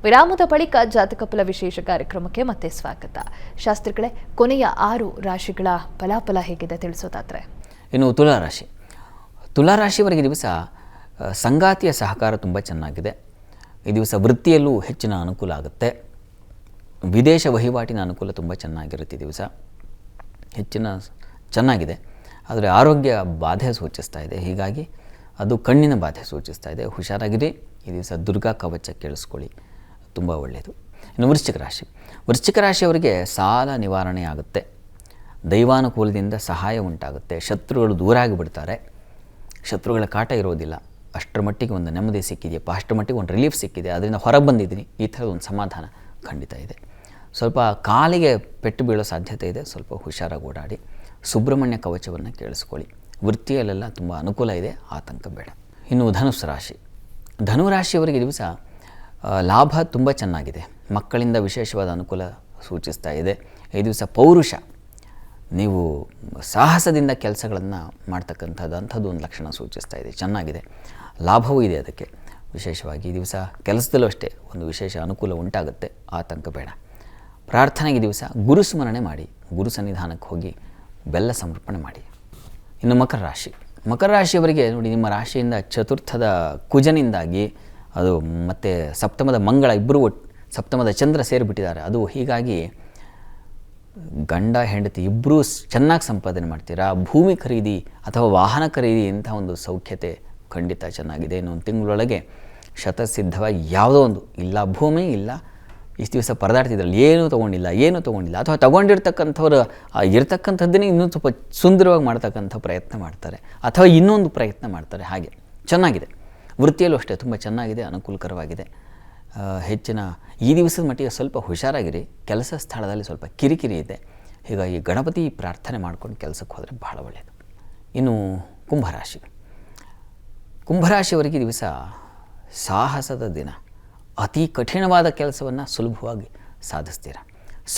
ವಿರಾಮದ ಬಳಿಕ ಜಾತಕ ಫಲ ವಿಶೇಷ ಕಾರ್ಯಕ್ರಮಕ್ಕೆ ಮತ್ತೆ ಸ್ವಾಗತ. ಶಾಸ್ತ್ರಿಗಳೇ, ಕೊನೆಯ 6 ರಾಶಿಗಳ ಫಲಾಫಲ ಹೇಗಿದೆ ತಿಳಿಸೋದಾದ್ರೆ? ಇನ್ನು ತುಲಾರಾಶಿಯವರಿಗೆ ದಿವಸ ಸಂಗಾತಿಯ ಸಹಕಾರ ತುಂಬ ಚೆನ್ನಾಗಿದೆ. ಈ ದಿವಸ ವೃತ್ತಿಯಲ್ಲೂ ಹೆಚ್ಚಿನ ಅನುಕೂಲ ಆಗುತ್ತೆ. ವಿದೇಶ ವಹಿವಾಟಿನ ಅನುಕೂಲ ತುಂಬ ಚೆನ್ನಾಗಿರುತ್ತೆ. ಈ ದಿವಸ ಚೆನ್ನಾಗಿದೆ. ಆದರೆ ಆರೋಗ್ಯ ಬಾಧೆ ಸೂಚಿಸ್ತಾ ಇದೆ. ಹೀಗಾಗಿ ಅದು ಕಣ್ಣಿನ ಬಾಧೆ ಸೂಚಿಸ್ತಾ ಇದೆ. ಹುಷಾರಾಗಿರಿ. ಈ ದಿವಸ ದುರ್ಗಾ ಕವಚ ಕೇಳಿಸ್ಕೊಳ್ಳಿ, ತುಂಬ ಒಳ್ಳೆಯದು. ಇನ್ನು ವೃಶ್ಚಿಕ ರಾಶಿಯವರಿಗೆ ಸಾಲ ನಿವಾರಣೆ ಆಗುತ್ತೆ. ದೈವಾನುಕೂಲದಿಂದ ಸಹಾಯ ಉಂಟಾಗುತ್ತೆ. ಶತ್ರುಗಳು ದೂರ ಆಗಿಬಿಡ್ತಾರೆ. ಶತ್ರುಗಳ ಕಾಟ ಇರೋದಿಲ್ಲ. ಅಷ್ಟರ ಮಟ್ಟಿಗೆ ಒಂದು ನೆಮ್ಮದಿ ಸಿಕ್ಕಿದೆಯಪ್ಪ, ಅಷ್ಟರ ಮಟ್ಟಿಗೆ ಒಂದು ರಿಲೀಫ್ ಸಿಕ್ಕಿದೆ, ಅದರಿಂದ ಹೊರಗೆ ಬಂದಿದ್ದೀನಿ, ಈ ಥರದ ಒಂದು ಸಮಾಧಾನ ಖಂಡಿತ ಇದೆ. ಸ್ವಲ್ಪ ಕಾಲಿಗೆ ಪೆಟ್ಟು ಬೀಳೋ ಸಾಧ್ಯತೆ ಇದೆ. ಸ್ವಲ್ಪ ಹುಷಾರಾಗಿ ಓಡಾಡಿ. ಸುಬ್ರಹ್ಮಣ್ಯ ಕವಚವನ್ನು ಕೇಳಿಸ್ಕೊಳ್ಳಿ. ವೃತ್ತಿಯಲ್ಲೆಲ್ಲ ತುಂಬ ಅನುಕೂಲ ಇದೆ, ಆತಂಕ ಬೇಡ. ಇನ್ನು ಧನುರಾಶಿಯವರಿಗೆ ದಿವಸ ಲಾಭ ತುಂಬ ಚೆನ್ನಾಗಿದೆ. ಮಕ್ಕಳಿಂದ ವಿಶೇಷವಾದ ಅನುಕೂಲ ಸೂಚಿಸ್ತಾ ಇದೆ. ಈ ದಿವಸ ಪೌರುಷ, ನೀವು ಸಾಹಸದಿಂದ ಕೆಲಸಗಳನ್ನು ಮಾಡ್ತಕ್ಕಂಥದ್ದು ಒಂದು ಲಕ್ಷಣ ಸೂಚಿಸ್ತಾ ಇದೆ. ಚೆನ್ನಾಗಿದೆ, ಲಾಭವೂ ಇದೆ. ಅದಕ್ಕೆ ವಿಶೇಷವಾಗಿ ಈ ದಿವಸ ಕೆಲಸದಲ್ಲೂ ಅಷ್ಟೇ ಒಂದು ವಿಶೇಷ ಅನುಕೂಲ ಉಂಟಾಗುತ್ತೆ, ಆತಂಕ ಬೇಡ. ಪ್ರಾರ್ಥನೆಗೆ ದಿವಸ ಗುರು ಸ್ಮರಣೆ ಮಾಡಿ, ಗುರು ಸನ್ನಿಧಾನಕ್ಕೆ ಹೋಗಿ ಬೆಲ್ಲ ಸಮರ್ಪಣೆ ಮಾಡಿ. ಇನ್ನು ಮಕರ ರಾಶಿಯವರಿಗೆ ನೋಡಿ, ನಿಮ್ಮ ರಾಶಿಯಿಂದ ಚತುರ್ಥದ ಕುಜನಿಂದಾಗಿ ಅದು ಮತ್ತು ಸಪ್ತಮದ ಮಂಗಳ ಇಬ್ಬರು ಸಪ್ತಮದ ಚಂದ್ರ ಸೇರಿಬಿಟ್ಟಿದ್ದಾರೆ. ಅದು ಹೀಗಾಗಿ ಗಂಡ ಹೆಂಡತಿ ಇಬ್ಬರೂ ಚೆನ್ನಾಗಿ ಸಂಪಾದನೆ ಮಾಡ್ತೀರಾ. ಭೂಮಿ ಖರೀದಿ ಅಥವಾ ವಾಹನ ಖರೀದಿ ಇಂಥ ಒಂದು ಸೌಖ್ಯತೆ ಖಂಡಿತ ಚೆನ್ನಾಗಿದೆ. ಇನ್ನೊಂದು ತಿಂಗಳೊಳಗೆ ಶತಸಿದ್ಧವಾಗಿ ಯಾವುದೋ ಒಂದು, ಇಲ್ಲ ಭೂಮಿ ಇಲ್ಲ ಇಷ್ಟು ದಿವಸ ಪರದಾಡ್ತಿದ್ರಲ್ಲಿ ಏನೂ ತೊಗೊಂಡಿಲ್ಲ ಅಥವಾ ತೊಗೊಂಡಿರ್ತಕ್ಕಂಥವ್ರು ಇರ್ತಕ್ಕಂಥದ್ದನ್ನೇ ಇನ್ನೂ ಸ್ವಲ್ಪ ಸುಂದರವಾಗಿ ಮಾಡ್ತಕ್ಕಂಥ ಪ್ರಯತ್ನ ಮಾಡ್ತಾರೆ, ಅಥವಾ ಇನ್ನೊಂದು ಪ್ರಯತ್ನ ಮಾಡ್ತಾರೆ. ಹಾಗೆ ಚೆನ್ನಾಗಿದೆ. ವೃತ್ತಿಯಲ್ಲೂ ಅಷ್ಟೇ ತುಂಬ ಚೆನ್ನಾಗಿದೆ, ಅನುಕೂಲಕರವಾಗಿದೆ. ಹೆಚ್ಚಿನ ಈ ದಿವಸದ ಮಟ್ಟಿಗೆ ಸ್ವಲ್ಪ ಹುಷಾರಾಗಿರಿ. ಕೆಲಸ ಸ್ಥಳದಲ್ಲಿ ಸ್ವಲ್ಪ ಕಿರಿಕಿರಿ ಇದೆ. ಹೀಗಾಗಿ ಗಣಪತಿ ಪ್ರಾರ್ಥನೆ ಮಾಡ್ಕೊಂಡು ಕೆಲಸಕ್ಕೆ ಹೋದರೆ ಬಹಳ ಒಳ್ಳೆಯದು. ಇನ್ನು ಕುಂಭರಾಶಿಯವರಿಗೆ ದಿವಸ ಸಾಹಸದ ದಿನ. ಅತಿ ಕಠಿಣವಾದ ಕೆಲಸವನ್ನು ಸುಲಭವಾಗಿ ಸಾಧಿಸ್ತೀರ.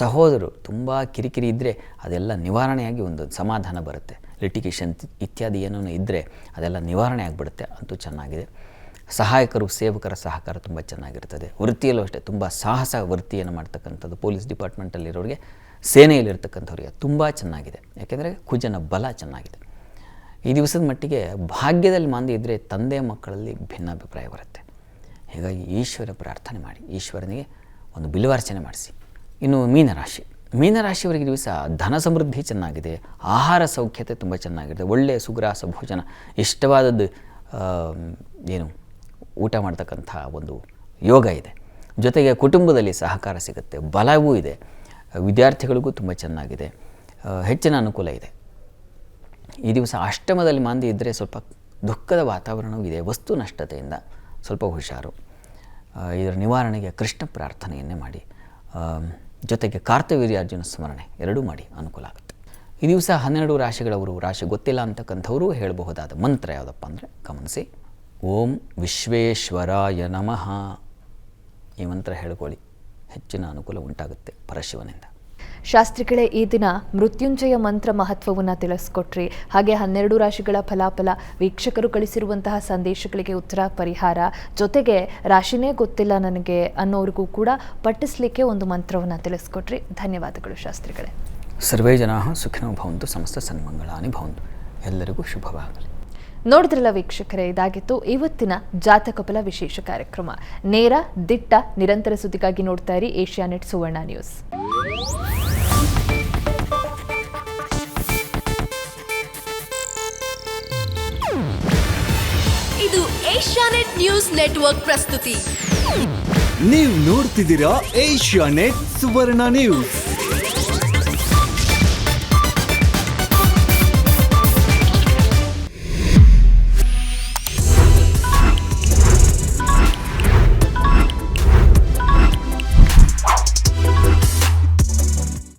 ಸಹೋದರರು ತುಂಬ ಕಿರಿಕಿರಿ ಇದ್ದರೆ ಅದೆಲ್ಲ ನಿವಾರಣೆಯಾಗಿ ಒಂದು ಸಮಾಧಾನ ಬರುತ್ತೆ. ಲಿಟಿಗೇಷನ್ ಇತ್ಯಾದಿ ಏನೋ ಇದ್ದರೆ ಅದೆಲ್ಲ ನಿವಾರಣೆ ಆಗಿಬಿಡುತ್ತೆ. ಅಂತೂ ಚೆನ್ನಾಗಿದೆ. ಸಹಾಯಕರು ಸೇವಕರ ಸಹಕಾರ ತುಂಬ ಚೆನ್ನಾಗಿರ್ತದೆ. ವೃತ್ತಿಯಲ್ಲೂ ಅಷ್ಟೇ ತುಂಬ ಸಾಹಸ ವೃತ್ತಿಯನ್ನು ಮಾಡ್ತಕ್ಕಂಥದ್ದು. ಪೊಲೀಸ್ ಡಿಪಾರ್ಟ್ಮೆಂಟಲ್ಲಿರೋರಿಗೆ, ಸೇನೆಯಲ್ಲಿರ್ತಕ್ಕಂಥವ್ರಿಗೆ ತುಂಬ ಚೆನ್ನಾಗಿದೆ. ಯಾಕೆಂದರೆ ಕುಜನ ಬಲ ಚೆನ್ನಾಗಿದೆ. ಈ ದಿವಸದ ಮಟ್ಟಿಗೆ ಭಾಗ್ಯದಲ್ಲಿ ಮಾಂದಿ ಇದ್ದರೆ ತಂದೆ ಮಕ್ಕಳಲ್ಲಿ ಭಿನ್ನಾಭಿಪ್ರಾಯ ಬರುತ್ತೆ. ಹೀಗಾಗಿ ಈಶ್ವರ ಪ್ರಾರ್ಥನೆ ಮಾಡಿ, ಈಶ್ವರನಿಗೆ ಒಂದು ಬಿಲ್ವಾರ್ಚನೆ ಮಾಡಿಸಿ. ಇನ್ನು ಮೀನರಾಶಿಯವರಿಗೆ ದಿವಸ ಧನ ಸಮೃದ್ಧಿ ಚೆನ್ನಾಗಿದೆ. ಆಹಾರ ಸೌಖ್ಯತೆ ತುಂಬ ಚೆನ್ನಾಗಿದೆ. ಒಳ್ಳೆಯ ಸುಗ್ರಾಸ ಭೋಜನ, ಇಷ್ಟವಾದದ್ದು ಊಟ ಮಾಡ್ತಕ್ಕಂಥ ಒಂದು ಯೋಗ ಇದೆ. ಜೊತೆಗೆ ಕುಟುಂಬದಲ್ಲಿ ಸಹಕಾರ ಸಿಗುತ್ತೆ, ಬಲವೂ ಇದೆ. ವಿದ್ಯಾರ್ಥಿಗಳಿಗೂ ತುಂಬ ಚೆನ್ನಾಗಿದೆ, ಹೆಚ್ಚಿನ ಅನುಕೂಲ ಇದೆ. ಈ ದಿವಸ ಅಷ್ಟಮದಲ್ಲಿ ಮಾಂದಿ ಇದ್ದರೆ ಸ್ವಲ್ಪ ದುಃಖದ ವಾತಾವರಣವೂ ಇದೆ. ವಸ್ತು ನಷ್ಟತೆಯಿಂದ ಸ್ವಲ್ಪ ಹುಷಾರು. ಇದರ ನಿವಾರಣೆಗೆ ಕೃಷ್ಣ ಪ್ರಾರ್ಥನೆಯನ್ನೇ ಮಾಡಿ, ಜೊತೆಗೆ ಕಾರ್ತವೀರ್ಯಾರ್ಜುನ ಸ್ಮರಣೆ ಎರಡೂ ಮಾಡಿ, ಅನುಕೂಲ ಆಗುತ್ತೆ. ಈ ದಿವಸ 12 ರಾಶಿಗಳವರು, ರಾಶಿ ಗೊತ್ತಿಲ್ಲ ಅಂತಕ್ಕಂಥವರು ಹೇಳಬಹುದಾದ ಮಂತ್ರ ಯಾವುದಪ್ಪ ಅಂದರೆ ಗಮನಿಸಿ. ಓಂ ವಿಶ್ವೇಶ್ವರಾಯ ನಮಃ ಈ ಮಂತ್ರ ಹೇಳ್ಕೊಳ್ಳಿ, ಹೆಚ್ಚಿನ ಅನುಕೂಲ ಉಂಟಾಗುತ್ತೆ ಪರಶಿವನಿಂದ. ಶಾಸ್ತ್ರಿಗಳೇ, ಈ ದಿನ ಮೃತ್ಯುಂಜಯ ಮಂತ್ರ ಮಹತ್ವವನ್ನು ತಿಳಿಸ್ಕೊಟ್ರಿ. ಹಾಗೆ 12 ರಾಶಿಗಳ ಫಲಾಫಲ, ವೀಕ್ಷಕರು ಕಳಿಸಿರುವಂತಹ ಸಂದೇಶಗಳಿಗೆ ಉತ್ತರ, ಪರಿಹಾರ, ಜೊತೆಗೆ ರಾಶಿನೇ ಗೊತ್ತಿಲ್ಲ ನನಗೆ ಅನ್ನೋರಿಗೂ ಕೂಡ ಪಠಿಸಲಿಕ್ಕೆ ಒಂದು ಮಂತ್ರವನ್ನು ತಿಳಿಸ್ಕೊಟ್ರಿ. ಧನ್ಯವಾದಗಳು ಶಾಸ್ತ್ರಿಗಳೇ. ಸರ್ವೇ ಜನಾಃ ಸುಖಿನೋ ಭವಂತು, ಸಮಸ್ತ ಸನ್ಮಂಗಳಾನಿ ಭವಂತು. ಎಲ್ಲರಿಗೂ ಶುಭವಾಗಲಿ. ನೋಡಿದ್ರಲ್ಲ ವೀಕ್ಷಕರೇ, ಇದಾಗಿತ್ತು ಇವತ್ತಿನ ಜಾತಕ ಫಲ ವಿಶೇಷ ಕಾರ್ಯಕ್ರಮ. ನೇರ, ದಿಟ್ಟ, ನಿರಂತರ ಸುದ್ದಿಗಾಗಿ ನೋಡ್ತಾ ಇರಿ ಏಷ್ಯಾನೆಟ್ ಸುವರ್ಣ ನ್ಯೂಸ್. ಇದು ಏಷ್ಯಾನೆಟ್ ನ್ಯೂಸ್ ನೆಟ್ವರ್ಕ್ ಪ್ರಸ್ತುತಿ. ನೀವು ನೋಡ್ತಿದ್ದೀರಾ ಏಷ್ಯಾನೆಟ್ ಸುವರ್ಣ ನ್ಯೂಸ್.